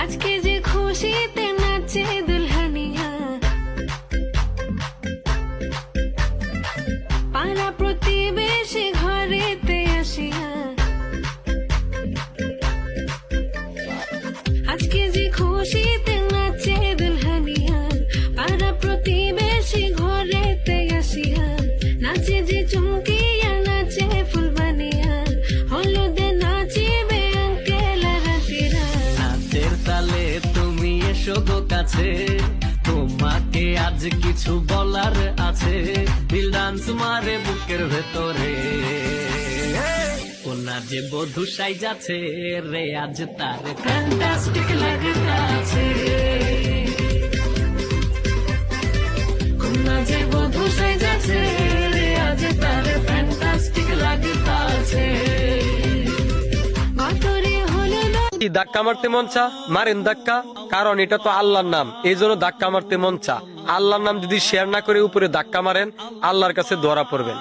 আজকে যে খুশিতে নাচে দুলহানিয়া, পাড়া প্রতিবেশী ঘরেতে আসিয়া, আজকে যে খুশিতে নাচে দুলহানিয়া, পাড়া প্রতিবেশী ঘরেতে আসিয়া, নাচে যে চুমকিয়া নাচে ফুলবানিয়া, হলুদে নাচিবে আঙ্কেল রাতিরা। নাচের তালে তুমি এসো গো কাছে, তোমাকে আজ কিছু বলার আছে, দিল ডান্স মারে বুকের ভেতরে। কোনা যে বধূ সাইজাছে রে আজ তার ফ্যান্টাস্টিক লাগতাছে, কোনা যে বধূ সাইজাছে রে আজ তার ফ্যান্টাস্টিক লাগতাছে। গতরে হলো না কি ধাক্কা মারতে মন চা মারেন ধাক্কা, কারণ এটা তো আল্লাহর নাম, এই জন্য ধাক্কা মারতে মন চা। আল্লাহর নাম যদি শেয়ার না করে উপরে ধাক্কা মারেন, আল্লাহর কাছে ধরা পড়বেন।